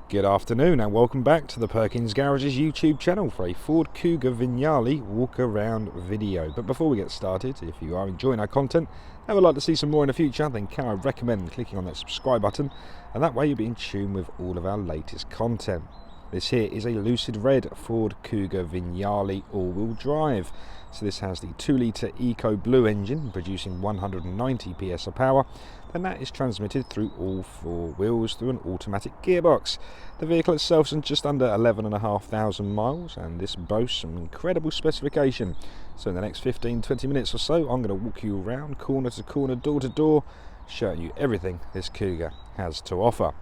Good afternoon and welcome back to the Perkins Garage's YouTube channel for a Ford Kuga Vignale walk around video. But before we get started, if you are enjoying our content and would like to see some more in the future, then can I recommend clicking on that subscribe button, and that way you'll be in tune with all of our latest content. This here is a Lucid Red Ford Kuga Vignale all-wheel drive. So this has the 2-litre Ecoblue engine producing 190 PS of power, and that is transmitted through all four wheels through an automatic gearbox. The vehicle itself is just under 11,500 miles, and this boasts some incredible specification. So in the next 15-20 minutes or so, I'm going to walk you around corner to corner, door to door, showing you everything this Kuga has to offer.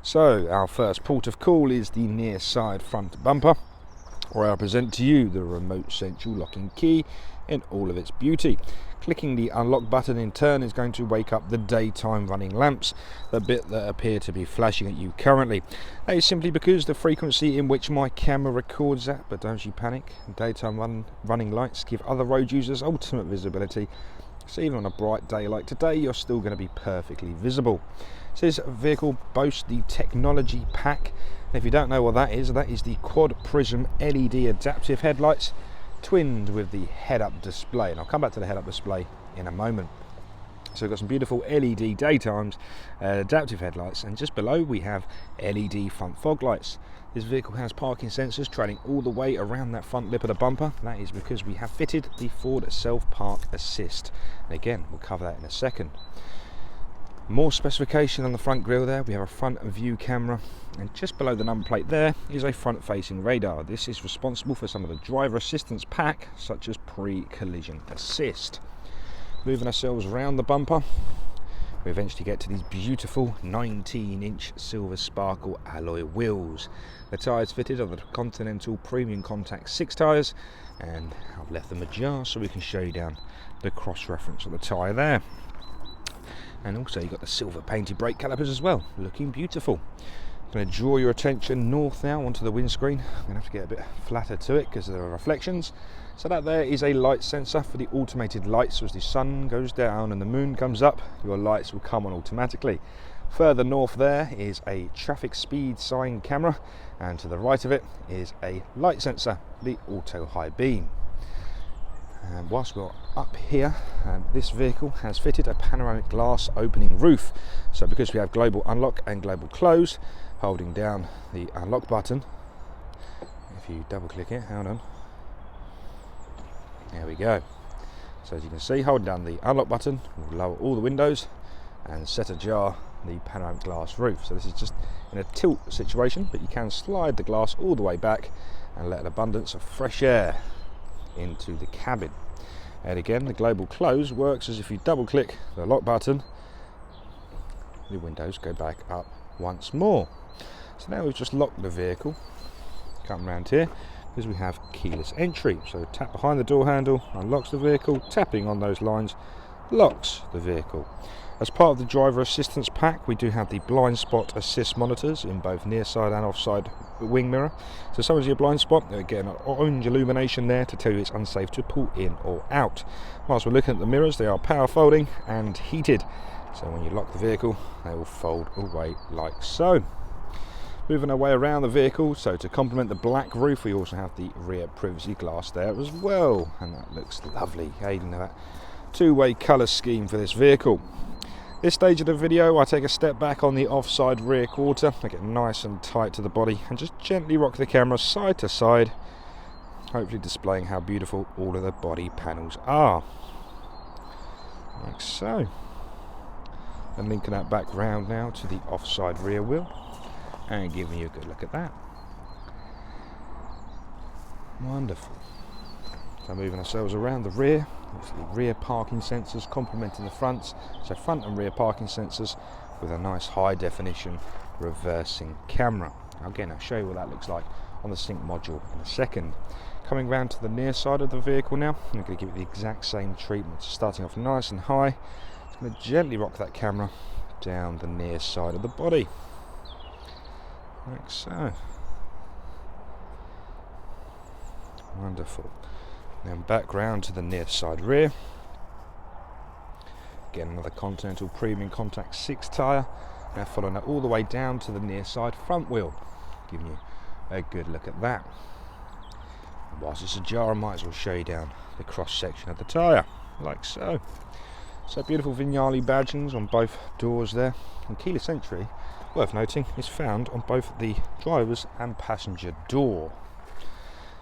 So our first port of call is the near side front bumper, where I present to you the remote central locking key in all of its beauty. Clicking the unlock button in turn is going to wake up the daytime running lamps, the bit that appear to be flashing at you currently. That is simply because the frequency in which my camera records at, but don't you panic, daytime running lights give other road users ultimate visibility. So even on a bright day like today, you're still going to be perfectly visible. So this vehicle boasts the technology pack. And if you don't know what that is the quad prism LED adaptive headlights twinned with the head-up display. And I'll come back to the head-up display in a moment. So we've got some beautiful LED daytimes, adaptive headlights, and just below we have LED front fog lights. This vehicle has parking sensors trailing all the way around that front lip of the bumper. That is because we have fitted the Ford Self Park Assist. And again, we'll cover that in a second. More specification on the front grille there. We have a front view camera, and just below the number plate there is a front facing radar. This is responsible for some of the driver assistance pack, such as pre-collision assist. Moving ourselves around the bumper, we eventually get to these beautiful 19-inch silver sparkle alloy wheels. The tyres fitted are the Continental Premium Contact 6 tyres, and I've left them ajar so we can show you down the cross reference of the tyre there. And also you've got the silver painted brake calipers as well, looking beautiful. I'm going to draw your attention north now onto the windscreen. I'm going to have to get a bit flatter to it because there are reflections. So that there is a light sensor for the automated lights. So as the sun goes down and the moon comes up, your lights will come on automatically. Further north there is a traffic speed sign camera, and to the right of it is a light sensor, the auto high beam. And whilst we're up here, this vehicle has fitted a panoramic glass opening roof. So because we have global unlock and global close, holding down the unlock button, if you double click it, hold on, there we go. So as you can see, holding down the unlock button will lower all the windows and set ajar the panoramic glass roof. So this is just in a tilt situation, but you can slide the glass all the way back and let an abundance of fresh air into the cabin. And again, the global close works as if you double click the lock button, the windows go back up once more. So now we've just locked the vehicle. Come around here because we have keyless entry. So tap behind the door handle, unlocks the vehicle. Tapping on those lines locks the vehicle. As part of the driver assistance pack, we do have the blind spot assist monitors in both near side and offside wing mirror. So if someone's your blind spot, they're getting an orange illumination there to tell you it's unsafe to pull in or out. Whilst we're looking at the mirrors, they are power folding and heated. So when you lock the vehicle, they will fold away like so. Moving our way around the vehicle, so to complement the black roof, we also have the rear privacy glass there as well, and that looks lovely, aiding that two-way colour scheme for this vehicle. This stage of the video, I take a step back on the offside rear quarter, I get nice and tight to the body and just gently rock the camera side to side, hopefully displaying how beautiful all of the body panels are. Like so. And linking that back round now to the offside rear wheel and giving you a good look at that. Wonderful. So moving ourselves around the rear, the rear parking sensors complementing the fronts. So front and rear parking sensors with a nice high definition reversing camera. Again, I'll show you what that looks like on the sync module in a second. Coming round to the near side of the vehicle now, I'm going to give it the exact same treatment. Starting off nice and high, it's going to gently rock that camera down the near side of the body. Like so. Wonderful. Then back round to the near side rear. Again, another Continental Premium Contact 6 tyre. Now following that all the way down to the near side front wheel, giving you a good look at that. And whilst it's ajar, I might as well show you down the cross section of the tyre, like so. So beautiful Vignale badgings on both doors there, and keyless entry, worth noting, is found on both the driver's and passenger door.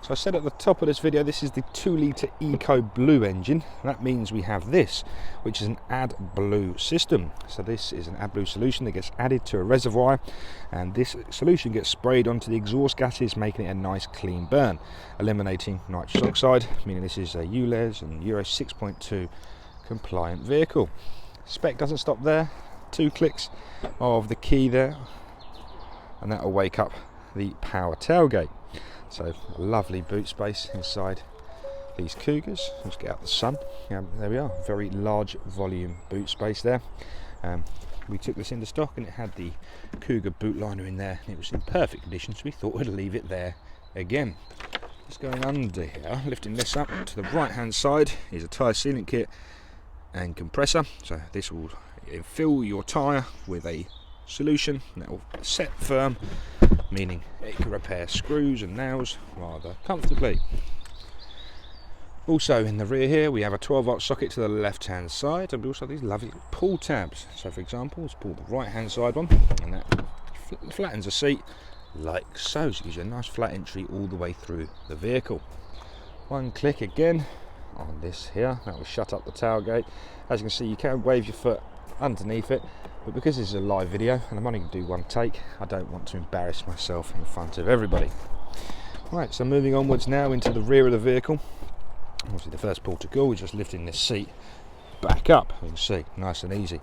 So I said at the top of this video, this is the 2-litre Ecoblue engine. That means we have this, which is an AdBlue system. So this is an AdBlue solution that gets added to a reservoir, and this solution gets sprayed onto the exhaust gases, making it a nice clean burn, eliminating nitrous oxide, meaning this is a ULEZ and Euro 6.2 compliant vehicle. Spec doesn't stop there. 2 clicks of the key there, and that will wake up the power tailgate. So a lovely boot space inside these Kugas. Let's get out the sun. There we are, very large volume boot space there. We took this into stock and it had the Kuga boot liner in there, and it was in perfect condition, so we thought we'd leave it there again. Just going under here, lifting this up to the right hand side is a tyre sealant kit and compressor. So this will fill your tyre with a solution that will set firm, meaning it can repair screws and nails rather comfortably. Also in the rear here we have a 12-volt socket to the left hand side, and we also have these lovely pull tabs. So for example, let's pull the right hand side one, and that flattens the seat like so, so it gives you a nice flat entry all the way through the vehicle. One click again on this here, that will shut up the tailgate. As you can see, you can wave your foot underneath it, but because this is a live video and I'm only going to do one take, I don't want to embarrass myself in front of everybody. Right, so moving onwards now into the rear of the vehicle. Obviously the first port of call is just lifting this seat back up, you can see, nice and easy.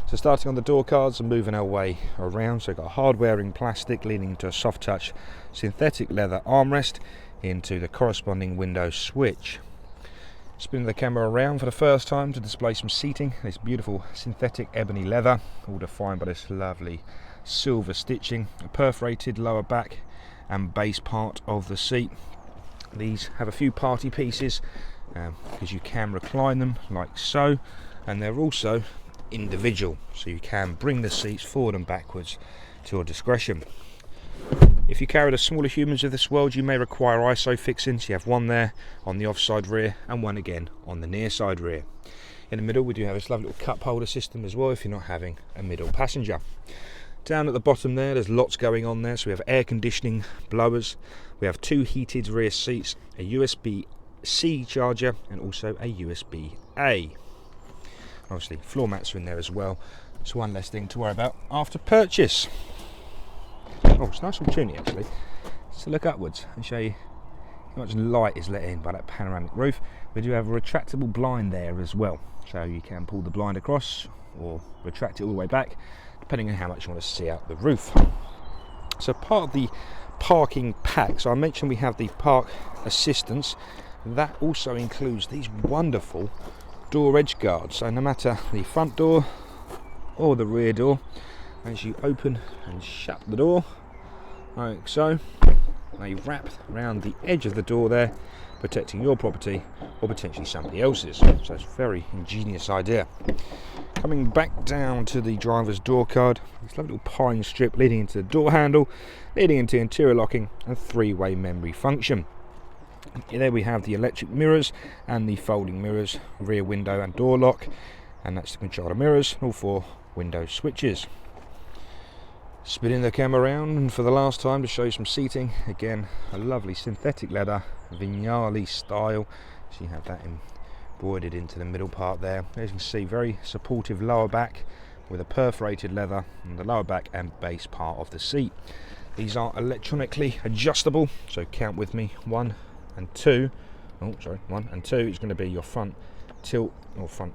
So starting on the door cards and moving our way around, so we've got a hard wearing plastic leading into a soft touch synthetic leather armrest into the corresponding window switch. Spinning the camera around for the first time to display some seating. This beautiful synthetic ebony leather, all defined by this lovely silver stitching, a perforated lower back and base part of the seat. These have a few party pieces because you can recline them like so, and they're also individual, so you can bring the seats forward and backwards to your discretion. If you carry the smaller humans of this world, you may require ISO fixings. You have one there on the offside rear and one again on the near side rear. In the middle we do have this lovely little cup holder system as well if you're not having a middle passenger. Down at the bottom there's lots going on there. So we have air conditioning blowers, we have 2 heated rear seats, a USB-C charger and also a USB-A. Obviously floor mats are in there as well, so one less thing to worry about after purchase. Oh, it's nice and chimney actually. So look upwards and show you how much light is let in by that panoramic roof. We do have a retractable blind there as well, so you can pull the blind across or retract it all the way back depending on how much you want to see out the roof. So part of the parking pack, so I mentioned we have the park assistance, that also includes these wonderful door edge guards. So no matter the front door or the rear door, as you open and shut the door like so, they wrap around the edge of the door there, protecting your property or potentially somebody else's. So it's a very ingenious idea. Coming back down to the driver's door card, this lovely little pine strip leading into the door handle, leading into interior locking and 3-way memory function. There we have the electric mirrors and the folding mirrors, rear window and door lock, and that's to control the mirrors, all 4 window switches. Spinning the camera around and for the last time to show you some seating. Again, a lovely synthetic leather Vignale style, so you have that embroidered into the middle part there. As you can see, very supportive lower back with a perforated leather on the lower back and base part of the seat. These are electronically adjustable, so count with me, 1 and 2. Oh, sorry, 1 and 2 is going to be your front tilt or front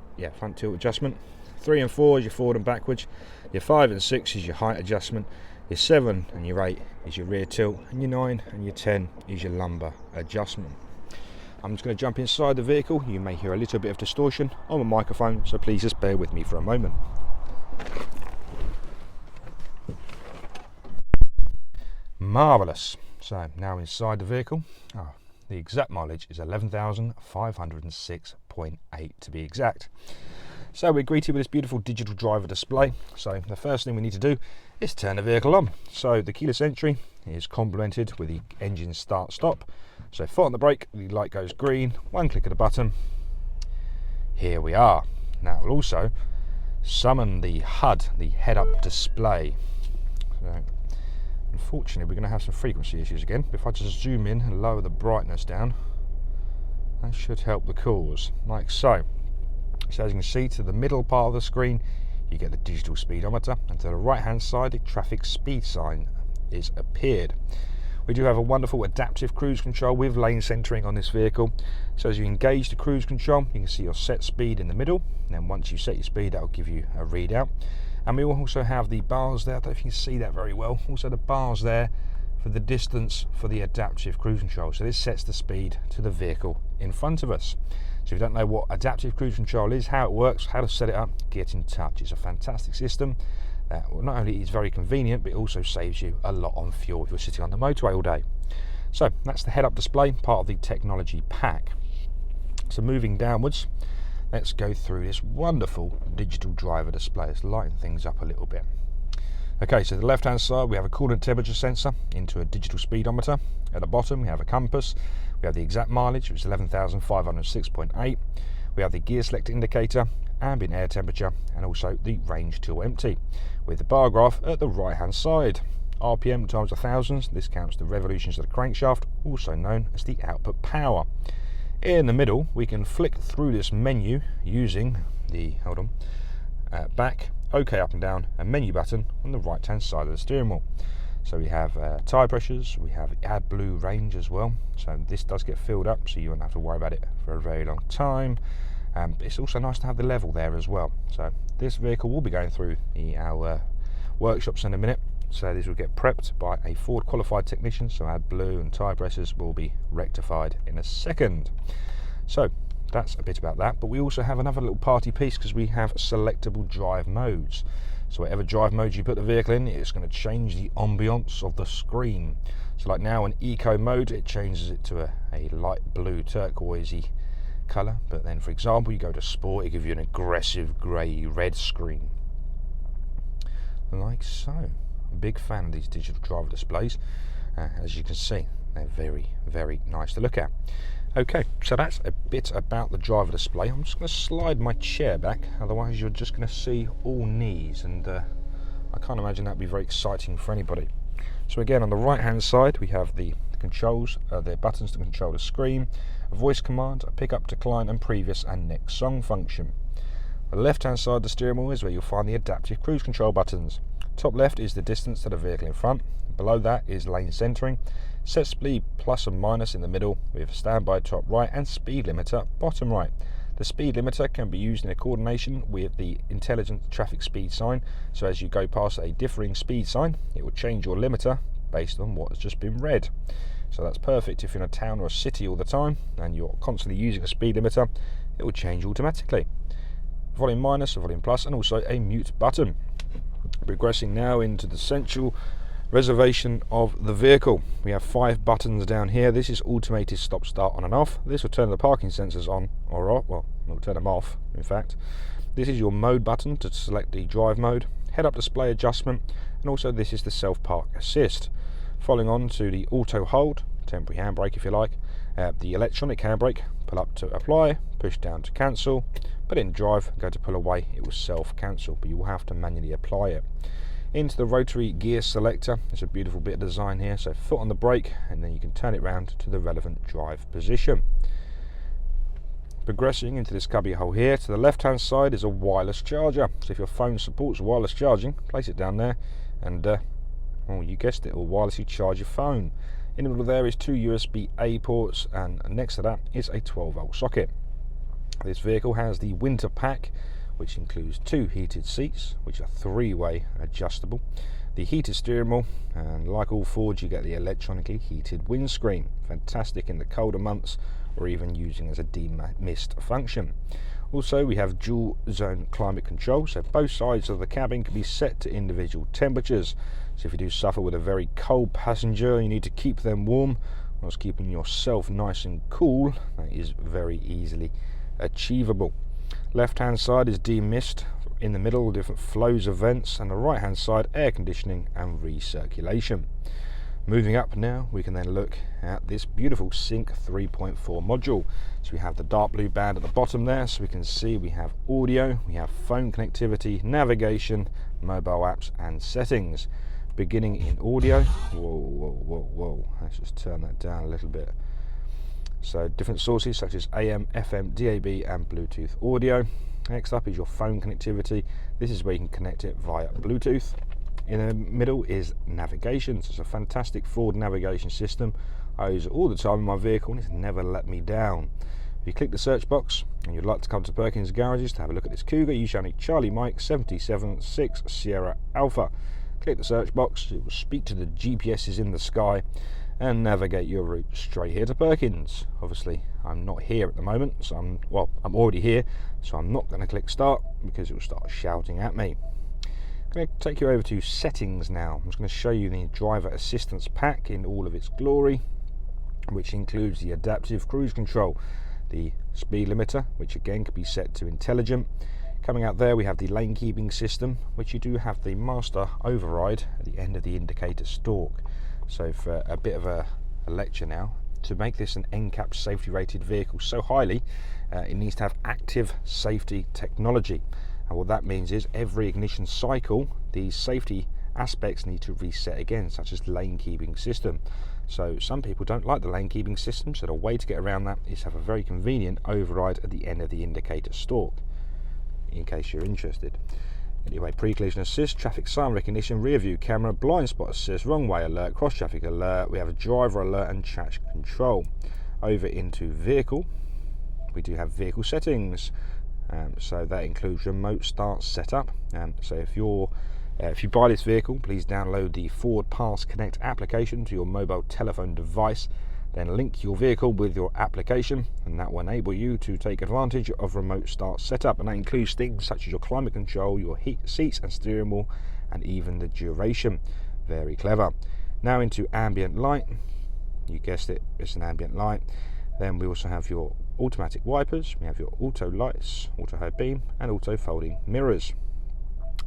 tilt adjustment. 3 and 4 is your forward and backwards. Your 5 and 6 is your height adjustment. Your 7 and your 8 is your rear tilt, and your 9 and your 10 is your lumbar adjustment. I'm just going to jump inside the vehicle. You may hear a little bit of distortion on the microphone, so please just bear with me for a moment. Marvellous. So now inside the vehicle. The exact mileage is 11,506.8 to be exact. So we're greeted with this beautiful digital driver display. So the first thing we need to do is turn the vehicle on. So the keyless entry is complemented with the engine start stop. So foot on the brake, the light goes green, one click of the button, here we are. Now we'll also summon the HUD, the head-up display. So unfortunately we're going to have some frequency issues again. If I just zoom in and lower the brightness down, that should help the cause, like so. So as you can see, to the middle part of the screen you get the digital speedometer, and to the right hand side the traffic speed sign is appeared. We do have a wonderful adaptive cruise control with lane centering on this vehicle. So as you engage the cruise control, you can see your set speed in the middle, and then once you set your speed that will give you a readout. And we will also have the bars there, I don't know if you can see that very well, also the bars there for the distance for the adaptive cruise control. So this sets the speed to the vehicle in front of us. So if you don't know what adaptive cruise control is, how it works, how to set it up, get in touch. It's a fantastic system that not only is very convenient, but it also saves you a lot on fuel if you're sitting on the motorway all day. So that's the head-up display, part of the technology pack. So moving downwards, let's go through this wonderful digital driver display. Let's lighten things up a little bit. Okay, so the left-hand side we have a coolant temperature sensor into a digital speedometer. At the bottom we have a compass. We have the exact mileage, which is 11,506.8. We have the gear select indicator, ambient air temperature, and also the range till empty, with the bar graph at the right-hand side. RPM times 1,000. This counts the revolutions of the crankshaft, also known as the output power. In the middle, we can flick through this menu using the back, OK up and down, and menu button on the right-hand side of the steering wheel. So we have tyre pressures, we have AdBlue range as well. So this does get filled up, so you won't have to worry about it for a very long time. It's also nice to have the level there as well. So this vehicle will be going through our workshops in a minute. So this will get prepped by a Ford qualified technician. So AdBlue and tyre pressures will be rectified in a second. So that's a bit about that. But we also have another little party piece because we have selectable drive modes. So whatever drive mode you put the vehicle in, it's going to change the ambience of the screen. So like now in eco mode, it changes it to a light blue turquoisey colour. But then for example, you go to sport, it gives you an aggressive grey red screen. Like so. I'm a big fan of these digital driver displays. As you can see, they're very, very nice to look at. Okay, so that's a bit about the driver display. I'm just going to slide my chair back, otherwise you're just going to see all knees, and I can't imagine that'd be very exciting for anybody. So again, on the right hand side we have the controls, the buttons to control the screen, a voice command, a pick up, decline, and previous and next song function. The left hand side of the steering wheel is where you'll find the adaptive cruise control buttons. Top left is the distance to the vehicle in front, below that is lane centering, set speed plus and minus in the middle, with standby top right and speed limiter bottom right. The speed limiter can be used in coordination with the intelligent traffic speed sign, so as you go past a differing speed sign, it will change your limiter based on what has just been read. So that's perfect if you're in a town or a city all the time and you're constantly using a speed limiter, it will change automatically. Volume minus, volume plus, and also a mute button. Progressing now into the central reservation of the vehicle. We have 5 buttons down here. This is automated stop start on and off. This will turn the parking sensors on or off. Well, it will turn them off in fact. This is your mode button to select the drive mode, head up display adjustment, and also this is the self park assist. Following on to the auto hold, temporary handbrake if you like, the electronic handbrake, pull up to apply, push down to cancel, but in drive, go to pull away, it will self cancel, but you will have to manually apply it. Into the rotary gear selector, it's a beautiful bit of design here, so foot on the brake and then you can turn it round to the relevant drive position. Progressing into this cubby hole here, to the left hand side is a wireless charger, so if your phone supports wireless charging, place it down there and well, you guessed it, will wirelessly charge your phone. In the middle there is 2 USB-A ports, and next to that is a 12-volt socket. This vehicle has the winter pack, which includes 2 heated seats, which are 3-way adjustable, the heated steering wheel, and like all Fords you get the electronically heated windscreen. Fantastic in the colder months, or even using as a demist function. Also we have dual zone climate control, so both sides of the cabin can be set to individual temperatures. So if you do suffer with a very cold passenger, you need to keep them warm whilst keeping yourself nice and cool, that is very easily achievable. Left hand side is demist, in the middle different flows of vents, and the right hand side air conditioning and recirculation. Moving up now, we can then look at this beautiful Sync 3.4 module. So we have the dark blue band at the bottom there, so we can see we have audio, we have phone connectivity, navigation, mobile apps and settings. Beginning in audio, whoa, let's just turn that down a little bit. So different sources such as AM, FM, DAB and Bluetooth audio. Next up is your phone connectivity. This is where you can connect it via Bluetooth. In the middle is navigation. So it's a fantastic Ford navigation system. I use it all the time in my vehicle and it's never let me down. If you click the search box and you'd like to come to Perkins Garages to have a look at this Kuga, you shall need Charlie Mike 776 Sierra Alpha. Click the search box, it will speak to the GPSs in the sky and navigate your route straight here to Perkins. Obviously I'm not here at the moment, so I'm already here, so I'm not going to click start because it will start shouting at me. I'm going to take you over to settings now. I'm just going to show you the driver assistance pack in all of its glory, which includes the adaptive cruise control, the speed limiter, which again can be set to intelligent. Coming out there we have the lane keeping system, which you do have the master override at the end of the indicator stalk. So for a bit of a lecture now, to make this an NCAP safety rated vehicle so highly, it needs to have active safety technology. And what that means is every ignition cycle, these safety aspects need to reset again, such as lane keeping system. So some people don't like the lane keeping system, so the way to get around that is to have a very convenient override at the end of the indicator stalk, in case you're interested. Anyway, pre-collision assist, traffic sign recognition, rear view camera, blind spot assist, wrong way alert, cross traffic alert, we have a driver alert and traction control. Over into vehicle, we do have vehicle settings. So that includes remote start setup. So if you buy this vehicle, please download the Ford Pass Connect application to your mobile telephone device, then link your vehicle with your application, and that will enable you to take advantage of remote start setup, and that includes things such as your climate control, your heat seats and steering wheel, and even the duration. Very clever. Now into ambient light. You guessed it, it's an ambient light. Then we also have your automatic wipers, we have your auto lights, auto high beam and auto folding mirrors.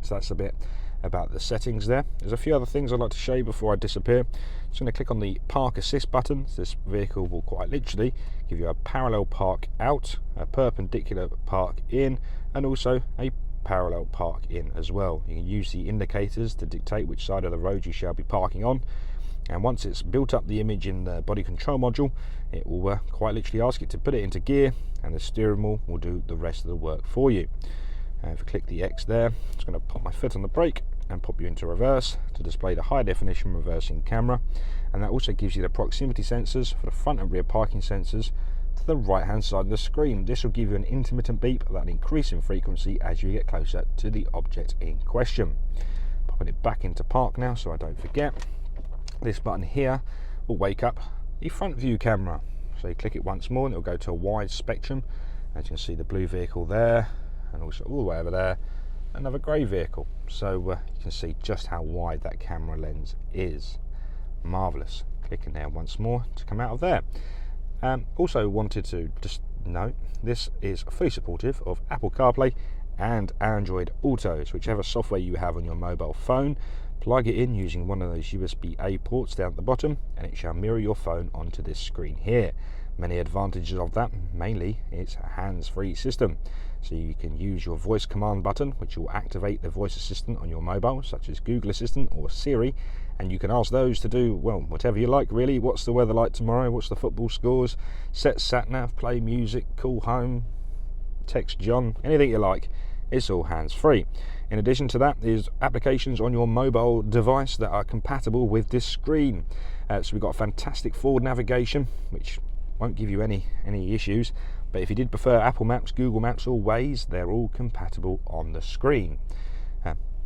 So that's a bit about the settings there. There's a few other things I'd like to show you before I disappear. Just going to click on the park assist button. This vehicle will quite literally give you a parallel park out, a perpendicular park in, and also a parallel park in as well. You can use the indicators to dictate which side of the road you shall be parking on. And once it's built up the image in the body control module, it will quite literally ask it to put it into gear, and the steering wheel will do the rest of the work for you. If I click the X there, I'm just going to pop my foot on the brake and pop you into reverse to display the high definition reversing camera, and that also gives you the proximity sensors for the front and rear parking sensors to the right hand side of the screen. This will give you an intermittent beep that will increase in frequency as you get closer to the object in question. Popping it back into park now so I don't forget. This button here will wake up the front view camera. So you click it once more and it will go to a wide spectrum. As you can see, the blue vehicle there, and also all the way over there another grey vehicle. So you can see just how wide that camera lens is. Marvellous. Clicking there once more to come out of there. Also wanted to just note, this is fully supportive of Apple CarPlay and Android Auto. So whichever software you have on your mobile phone, plug it in using one of those USB-A ports down at the bottom, and it shall mirror your phone onto this screen here. Many advantages of that, mainly it's a hands-free system. So you can use your voice command button, which will activate the voice assistant on your mobile, such as Google Assistant or Siri, and you can ask those to do, well, whatever you like really. What's the weather like tomorrow? What's the football scores? Set sat-nav, play music, call home, text John, anything you like. It's all hands-free. In addition to that, there's applications on your mobile device that are compatible with this screen. So we've got fantastic Ford navigation, which won't give you any issues, but if you did prefer Apple Maps, Google Maps or Waze, they're all compatible on the screen.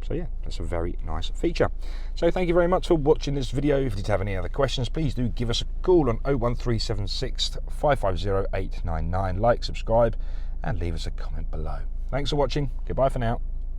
So yeah, that's a very nice feature. So thank you very much for watching this video. If you did have any other questions, please do give us a call on 01376 550 899. Like, subscribe and leave us a comment below. Thanks for watching. Goodbye for now.